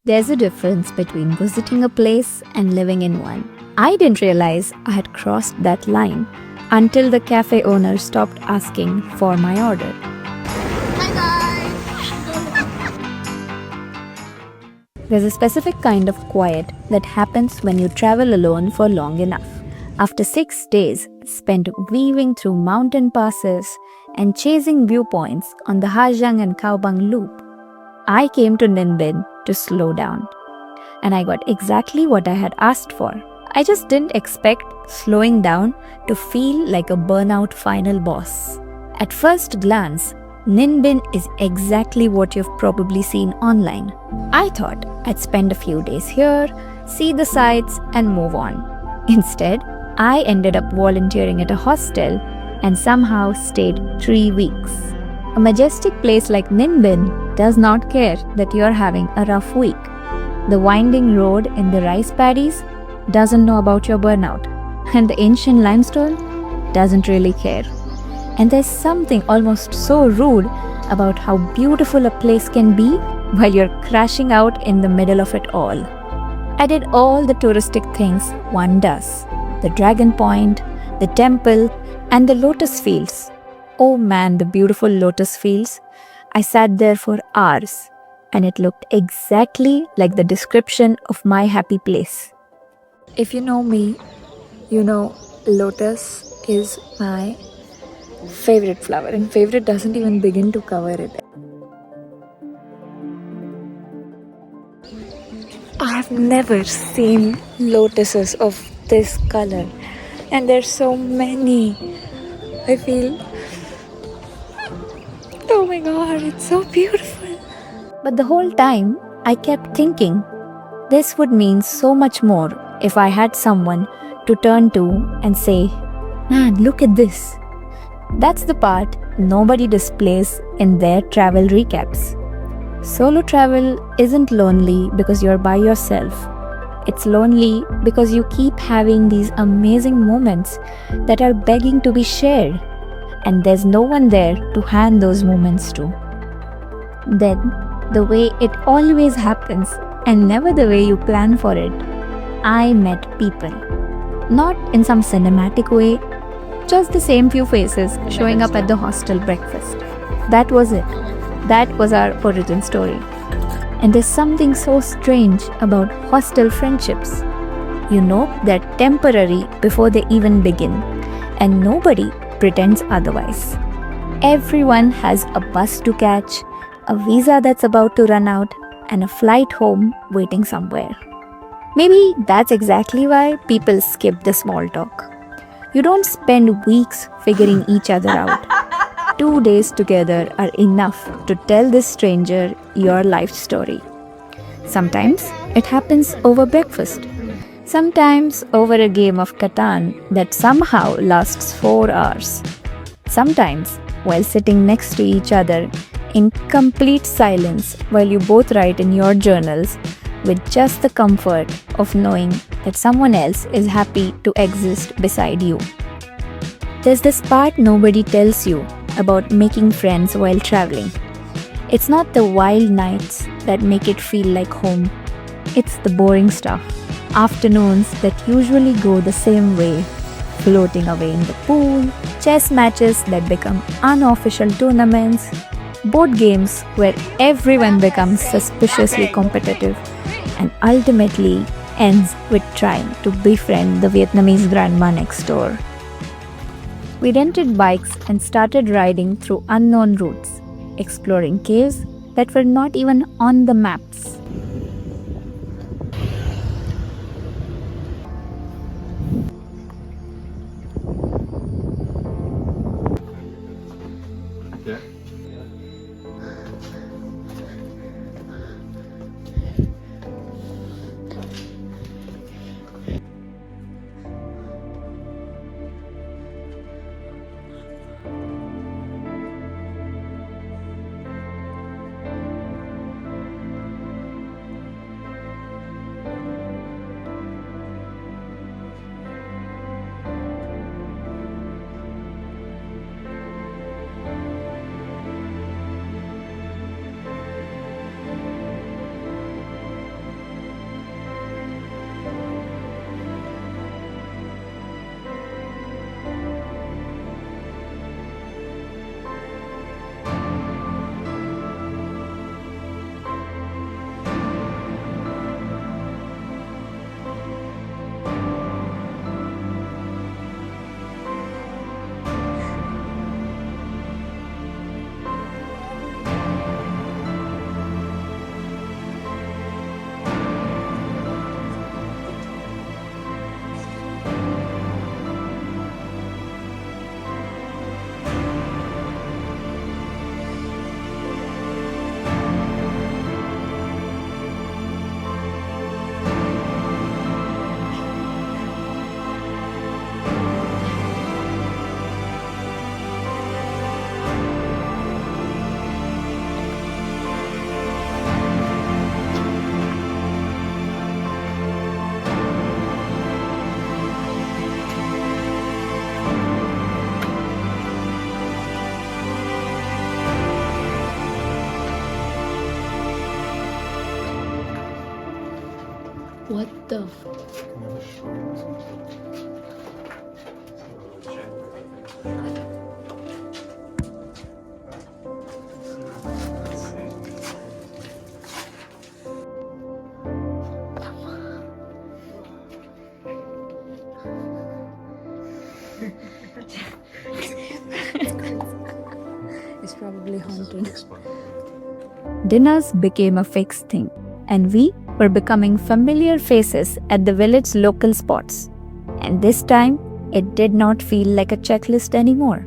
There's a difference between visiting a place and living in one. I didn't realize I had crossed that line until the cafe owner stopped asking for my order. There's a specific kind of quiet that happens when you travel alone for long enough. After 6 days spent weaving through mountain passes and chasing viewpoints on the Hajang and Kaobang loop, I came to Ninh Binh to slow down. And I got exactly what I had asked for. I just didn't expect slowing down to feel like a burnout final boss. At first glance, Ninh Binh is exactly what you've probably seen online. I thought I'd spend a few days here, see the sights, and move on. Instead, I ended up volunteering at a hostel and somehow stayed 3 weeks. A majestic place like Ninh Binh does not care that you're having a rough week. The winding road in the rice paddies doesn't know about your burnout, and the ancient limestone doesn't really care. And there's something almost so rude about how beautiful a place can be while you're crashing out in the middle of it all. I did all the touristic things one does: the Dragon Point, the temple, and the lotus fields. Oh man, the beautiful lotus fields. I sat there for hours, and it looked exactly like the description of my happy place. If you know me, you know lotus is my favorite flower, and favorite doesn't even begin to cover it. I have never seen lotuses of this color, and there's so many. I feel, oh my god, it's so beautiful. But the whole time I kept thinking this would mean so much more if I had someone to turn to and say, "Man, look at this." That's the part nobody displays in their travel recaps. Solo travel isn't lonely because you're by yourself. It's lonely because you keep having these amazing moments that are begging to be shared, and there's no one there to hand those moments to. Then, the way it always happens, and never the way you plan for it, I met people. Not in some cinematic way, just the same few faces showing up at the hostel breakfast. That was it. That was our origin story. And there's something so strange about hostel friendships. You know they're temporary before they even begin, and nobody pretends otherwise. Everyone has a bus to catch, a visa that's about to run out, and a flight home waiting somewhere. Maybe that's exactly why people skip the small talk. You don't spend weeks figuring each other out. 2 days together are enough to tell this stranger your life story. Sometimes it happens over breakfast. Sometimes over a game of Catan that somehow lasts 4 hours. Sometimes while sitting next to each other in complete silence while you both write in your journals with just the comfort of knowing that someone else is happy to exist beside you. There's this part nobody tells you about making friends while traveling. It's not the wild nights that make it feel like home. It's the boring stuff. Afternoons that usually go the same way. Floating away in the pool, chess matches that become unofficial tournaments, board games where everyone becomes suspiciously competitive, and ultimately ends with trying to befriend the Vietnamese grandma next door. We rented bikes and started riding through unknown routes, exploring caves that were not even on the maps. What the? It's probably haunted. Dinners became a fixed thing, and we were becoming familiar faces at the village local spots. And this time, it did not feel like a checklist anymore.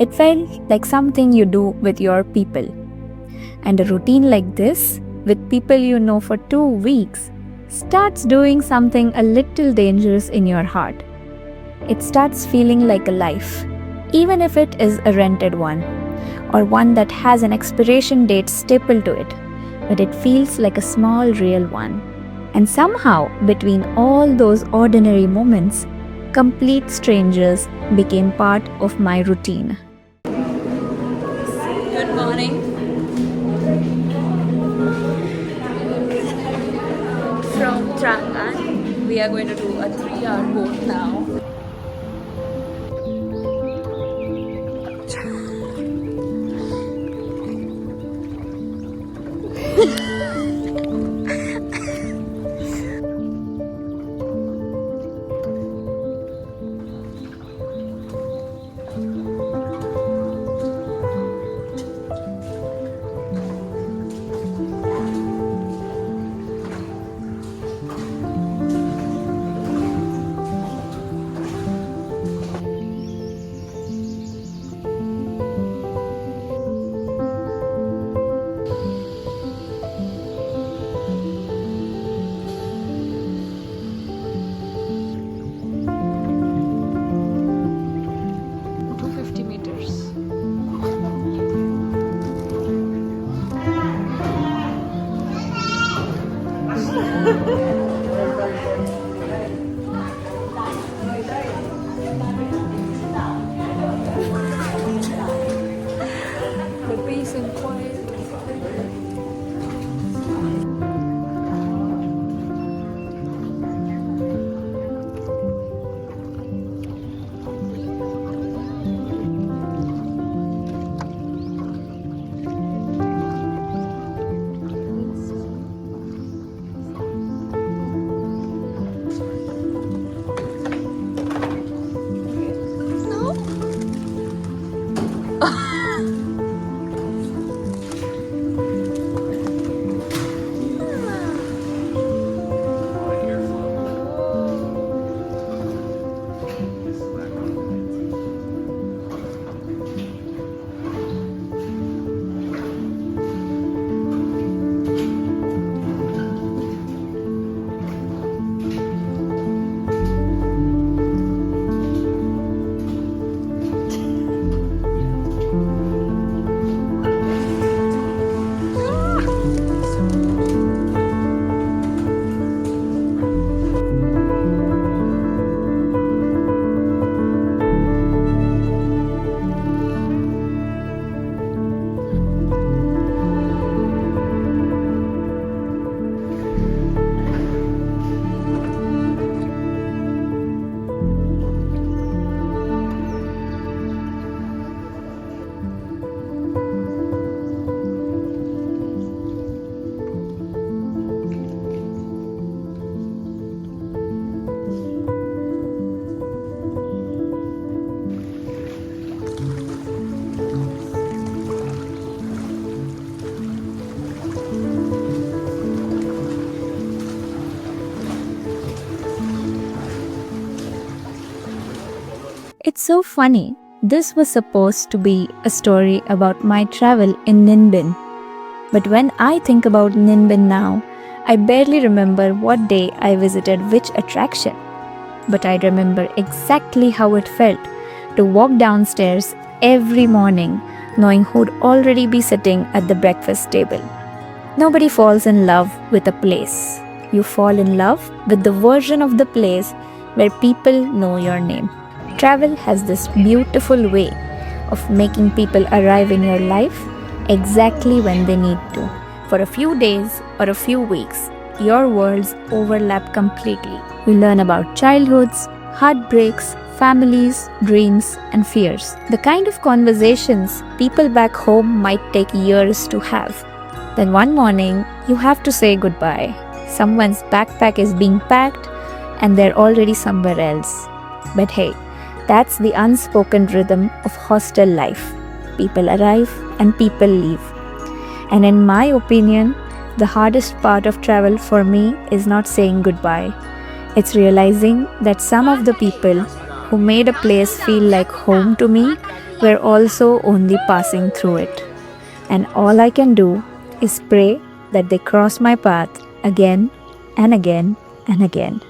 It felt like something you do with your people. And a routine like this, with people you know for 2 weeks, starts doing something a little dangerous in your heart. It starts feeling like a life, even if it is a rented one, or one that has an expiration date stapled to it, but it feels like a small real one. And somehow, between all those ordinary moments, complete strangers became part of my routine. Good morning. From Trang An, we are going to do a 3-hour boat now. The peace and quiet. It's so funny. This was supposed to be a story about my travel in Ninh Binh. But when I think about Ninh Binh now, I barely remember what day I visited which attraction. But I remember exactly how it felt to walk downstairs every morning knowing who'd already be sitting at the breakfast table. Nobody falls in love with a place. You fall in love with the version of the place where people know your name. Travel has this beautiful way of making people arrive in your life exactly when they need to. For a few days or a few weeks, your worlds overlap completely. We learn about childhoods, heartbreaks, families, dreams, and fears. The kind of conversations people back home might take years to have. Then one morning, you have to say goodbye. Someone's backpack is being packed and they're already somewhere else. But hey, that's the unspoken rhythm of hostel life. People arrive and people leave. And in my opinion, the hardest part of travel for me is not saying goodbye. It's realizing that some of the people who made a place feel like home to me were also only passing through it. And all I can do is pray that they cross my path again and again and again.